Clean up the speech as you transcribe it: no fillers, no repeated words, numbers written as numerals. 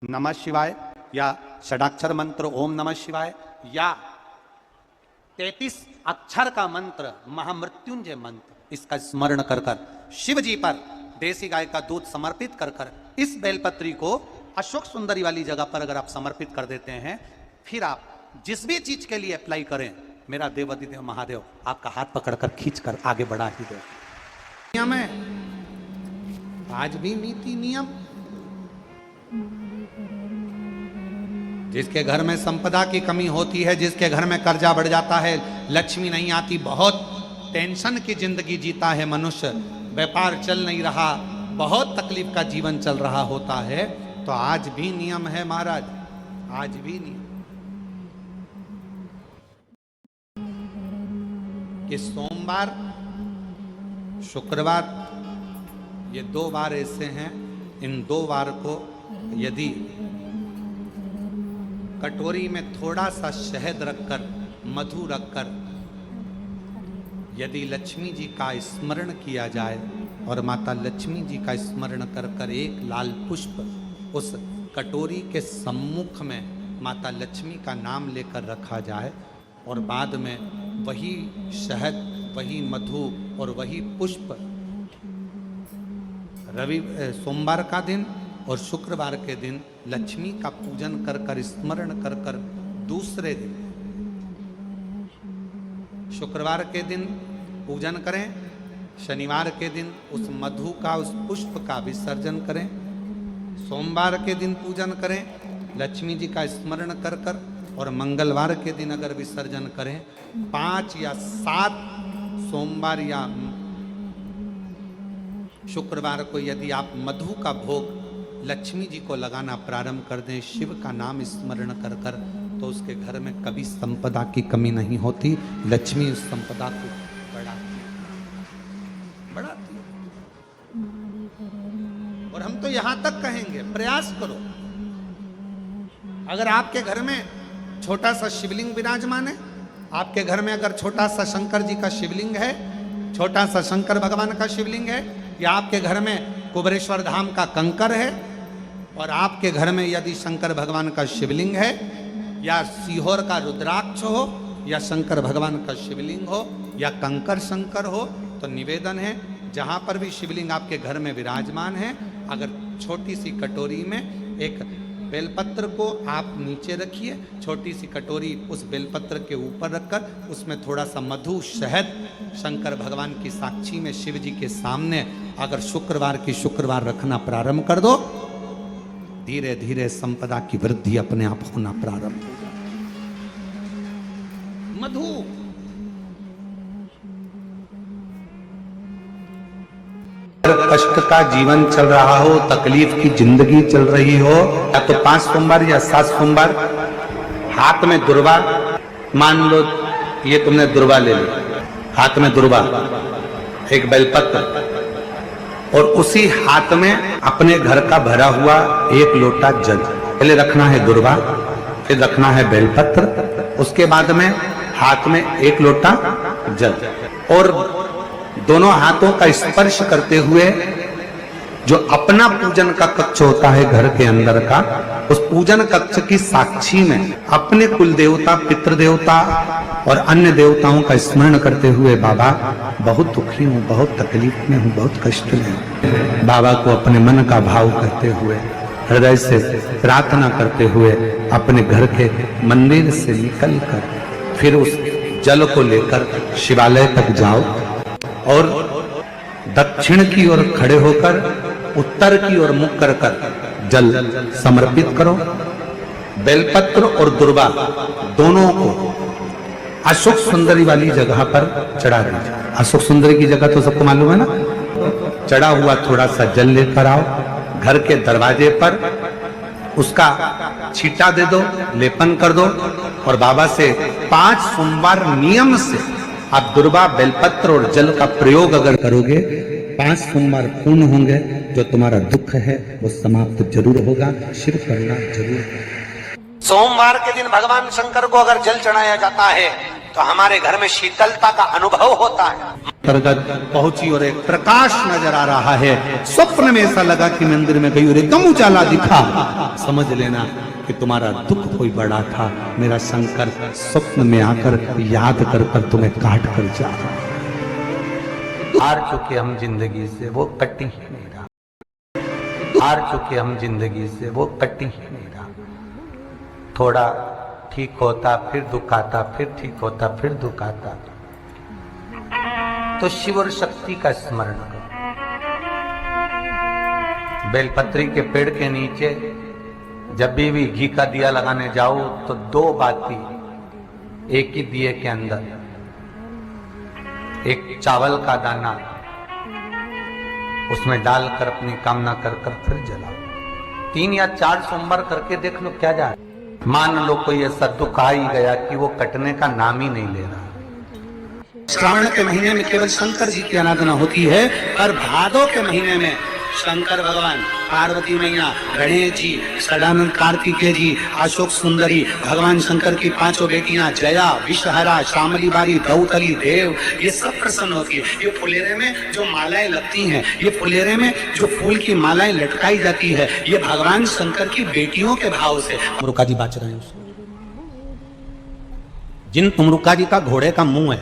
नमः शिवाय या षडाक्षर मंत्र ओम नमः शिवाय या 33 अक्षर का मंत्र महामृत्युंजय मंत्र, इसका स्मरण कर कर शिव जी पर देसी गाय का दूध समर्पित कर कर इस बेलपत्री को अशोक सुंदरी वाली जगह पर अगर आप समर्पित कर देते हैं, फिर आप जिस भी चीज के लिए अप्लाई करें, मेरा देवाधिदेव महादेव आपका हाथ पकड़कर खींचकर आगे बढ़ा ही दे। नियम है, आज भी नीति नियम। जिसके घर में संपदा की कमी होती है, जिसके घर में कर्जा बढ़ जाता है, लक्ष्मी नहीं आती, बहुत टेंशन की जिंदगी जीता है मनुष्य, व्यापार चल नहीं रहा, बहुत तकलीफ का जीवन चल रहा होता है, तो आज भी नियम है महाराज, आज भी नियम कि सोमवार शुक्रवार ये 2 बार ऐसे हैं, इन 2 बार को यदि कटोरी में थोड़ा सा शहद रखकर, मधु रखकर यदि लक्ष्मी जी का स्मरण किया जाए और माता लक्ष्मी जी का स्मरण कर कर एक लाल पुष्प उस कटोरी के सम्मुख में माता लक्ष्मी का नाम लेकर रखा जाए और बाद में वही शहद, वही मधु और वही पुष्प सोमवार का दिन और शुक्रवार के दिन लक्ष्मी का पूजन कर कर, स्मरण कर कर, दूसरे दिन शुक्रवार के दिन पूजन करें, शनिवार के दिन उस मधु का, उस पुष्प का विसर्जन करें, सोमवार के दिन पूजन करें लक्ष्मी जी का स्मरण कर कर, और मंगलवार के दिन अगर विसर्जन करें, 5 या 7 सोमवार या शुक्रवार को यदि आप मधु का भोग लक्ष्मी जी को लगाना प्रारंभ कर दें, शिव का नाम स्मरण कर कर, तो उसके घर में कभी संपदा की कमी नहीं होती, लक्ष्मी उस संपदा को बढ़ाती। और हम तो यहां तक कहेंगे, प्रयास करो, अगर आपके घर में छोटा सा शिवलिंग विराजमान है, आपके घर में अगर छोटा सा शंकर जी का शिवलिंग है, छोटा सा शंकर भगवान का शिवलिंग है, या आपके घर में कुबेरेश्वर धाम का कंकर है, और आपके घर में यदि शंकर भगवान का शिवलिंग है, या सीहोर का रुद्राक्ष हो, या शंकर भगवान का शिवलिंग हो, या कंकर शंकर हो, तो निवेदन है जहां पर भी शिवलिंग आपके घर में विराजमान है, अगर छोटी सी कटोरी में एक बेलपत्र को आप नीचे रखिए, छोटी सी कटोरी उस बेलपत्र के ऊपर रखकर उसमें थोड़ा सा मधु, शहद, शंकर भगवान की साक्षी में शिव जी के सामने अगर शुक्रवार की शुक्रवार रखना प्रारंभ कर दो, धीरे धीरे संपदा की वृद्धि अपने आप होना प्रारंभ हो जाए। मधु कष्ट का जीवन चल रहा हो, तकलीफ की जिंदगी चल रही हो, या तो 5 सोमवार या 7 सोमवार हाथ में दुर्वा, मान लो ये तुमने दुर्वा ले ली, हाथ में दुर्वा, एक बेलपत्र, और उसी हाथ में अपने घर का भरा हुआ 1 लोटा जल, पहले रखना है दुर्वा, फिर रखना है बेलपत्र, उसके बाद में हाथ में 1 लोटा जल, और दोनों हाथों का स्पर्श करते हुए जो अपना पूजन का कक्ष होता है घर के अंदर का, उस पूजन कक्ष की साक्षी में अपने कुल देवता, पितृ देवता और अन्य देवताओं का स्मरण करते हुए, बाबा बहुत दुखी हूँ, बहुत तकलीफ में हूँ, बहुत कष्ट में हूँ, बाबा को अपने मन का भाव करते हुए, हृदय से प्रार्थना करते हुए अपने घर के मंदिर से निकल कर फिर उस जल को लेकर शिवालय तक जाओ और दक्षिण की ओर खड़े होकर उत्तर की ओर मुख कर कर जल समर्पित करो। बेलपत्र और दुर्वा दोनों को अशोक सुंदरी वाली जगह पर चढ़ा दीजिए। अशोक सुंदरी की जगह तो सबको मालूम है ना, चढ़ा हुआ थोड़ा सा जल लेकर आओ, घर के दरवाजे पर उसका छींटा दे दो, लेपन कर दो, और बाबा से 5 सोमवार नियम से आप दुर्वा, बेलपत्र और जल का प्रयोग अगर करोगे, 5 सोमवार पूर्ण होंगे, जो तुम्हारा दुख है वो समाप्त जरूर होगा, शिव करना जरूर। सोमवार के दिन भगवान शंकर को अगर जल चढ़ाया जाता है तो हमारे घर में शीतलता का अनुभव होता है। अंतर्गत पहुंची और एक प्रकाश नजर आ रहा है। स्वप्न में ऐसा लगा कि मंदिर में गई और एकदम उजाला दिखा। समझ लेना कि तुम्हारा दुख कोई बड़ा था। मेरा शंकर स्वप्न में आकर याद कर कर तुम्हें काट कर जा रहा। हार चुके हम जिंदगी से, वो कटी ही नहीं रहा। हार चुके हम जिंदगी से, वो कटी ही नहीं रहा। थोड़ा ठीक होता फिर दुखाता, फिर ठीक होता फिर दुखाता। तो शिव और शक्ति का स्मरण करो। बेलपत्री के पेड़ के नीचे जब भी घी का दिया लगाने जाओ तो 2 बाती एक ही दिए के अंदर, एक चावल का दाना उसमें डालकर अपनी कामना कर कर फिर जलाओ। 3 या 4 सोमवार करके देख लो क्या जा रहा है। मान लो कोई ऐसा दुख आ ही गया कि वो कटने का नाम ही नहीं ले रहा। श्रावण के महीने में केवल शंकर जी की आराधना होती है, और भादो के महीने में शंकर भगवान, पार्वती मैया, गणेश जी, सदानंद कार्तिकेय जी, अशोक सुंदरी, भगवान शंकर की 5 बेटियां जया, विषहरा, श्यामली बारी, दौतली, देव, ये सब प्रसन्न होती है। ये फुलेरे में जो मालाएं लगती हैं, ये फुलेरे में जो फूल की मालाएं लटकाई जाती है, ये भगवान शंकर की बेटियों के भाव से तुमरुका जी बाच रहे हैं। जिन तुमरुका जी का घोड़े का मुंह है,